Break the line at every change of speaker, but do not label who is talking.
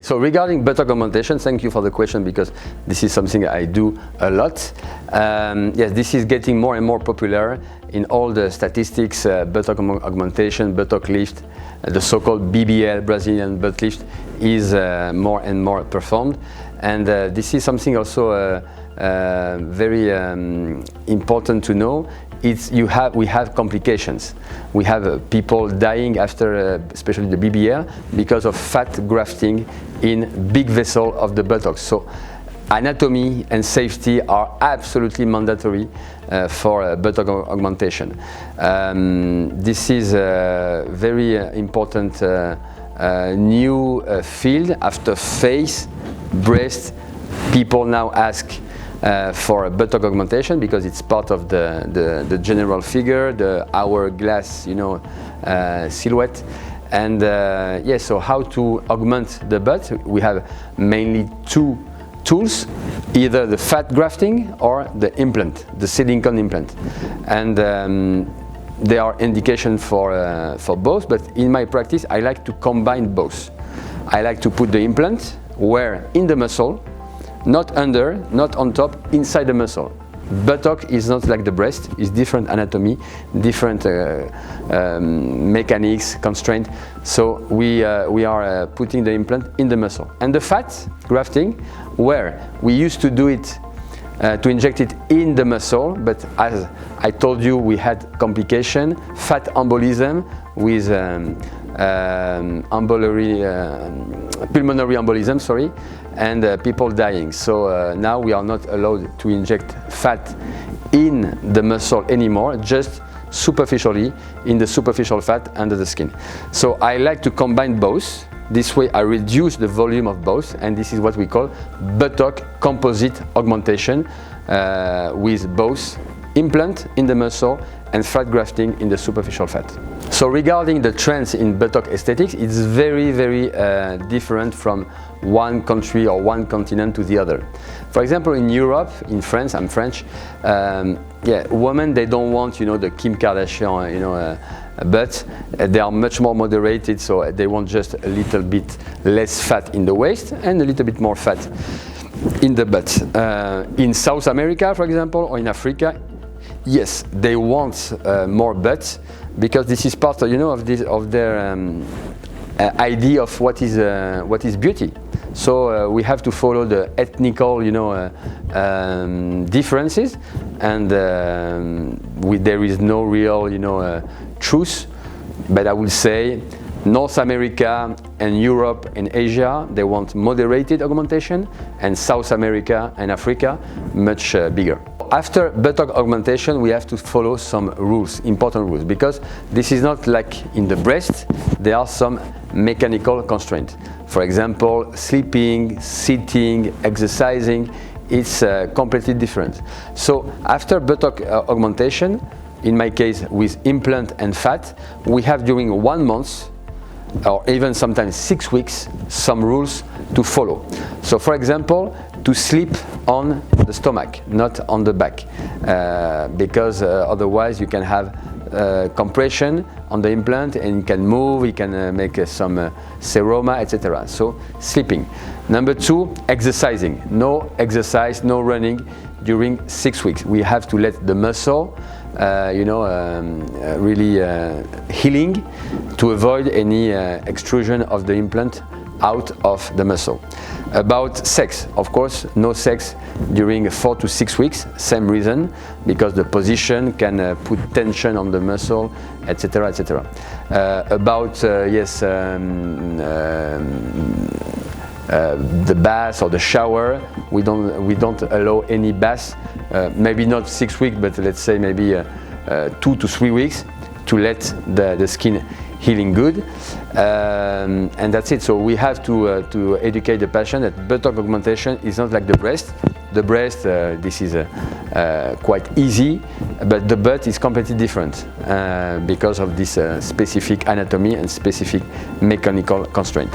So regarding buttock augmentation, thank you for the question because this is something I do a lot. Yes, this is getting more and more popular in all the statistics, buttock augmentation, buttock lift, the so-called BBL, Brazilian butt lift, is more and more performed. And this is something also very important to know. We have complications. We have people dying after, especially the BBL, because of fat grafting in big vessel of the buttocks. So anatomy and safety are absolutely mandatory for buttock augmentation. This is a very important new field after face, breast. People now ask for buttock augmentation because it's part of the general figure, the hourglass, silhouette. And yes, so how to augment the butt? We have mainly two tools, either the fat grafting or the implant, the silicone implant. And there are indications for both, but in my practice I like to combine both. I like to put the implant where in the muscle, not under, not on top, inside the muscle. Buttock is not like the breast, it's different anatomy, different mechanics, constraint. So we are putting the implant in the muscle. And the fat grafting, where we used to do it to inject it in the muscle, but as I told you, we had complication, fat embolism with pulmonary embolism, sorry, and people dying. So now we are not allowed to inject fat in the muscle anymore, just superficially in the superficial fat under the skin. So I like to combine both. This way I reduce the volume of both, and this is what we call buttock composite augmentation with both implant in the muscle and fat grafting in the superficial fat. So regarding the trends in buttock aesthetics, it's very, very different from one country or one continent to the other. For example, in Europe, in France, I'm French, women, they don't want, the Kim Kardashian, but they are much more moderated, so they want just a little bit less fat in the waist and a little bit more fat in the butt. In South America, for example, or in Africa, yes, they want more butt because this is part of their idea of what is beauty. So we have to follow the ethnical differences, and there is no real truth. But I would say North America and Europe and Asia, they want moderated augmentation, and South America and Africa much bigger. After buttock augmentation, we have to follow some rules, important rules, because this is not like in the breast. There are some mechanical constraints. For example, sleeping, sitting, exercising, it's completely different. So after buttock augmentation, in my case with implant and fat, we have during 1 month or even sometimes 6 weeks some rules to follow. So for example, to sleep on the stomach, not on the back, because otherwise you can have compression on the implant and you can move, you can make some seroma, etc. So sleeping. Number 2, exercising. No exercise, no running during 6 weeks. We have to let the muscle really healing to avoid any extrusion of the implant out of the muscle. About sex, of course, no sex during 4 to 6 weeks, same reason, because the position can put tension on the muscle, etc., etc. About the bath or the shower, we don't allow any bath, maybe not 6 weeks, but let's say maybe 2 to 3 weeks to let the skin healing good, and that's it. So we have to educate the patient that buttock augmentation is not like the breast. The breast, this is quite easy, but the butt is completely different because of this specific anatomy and specific mechanical constraint.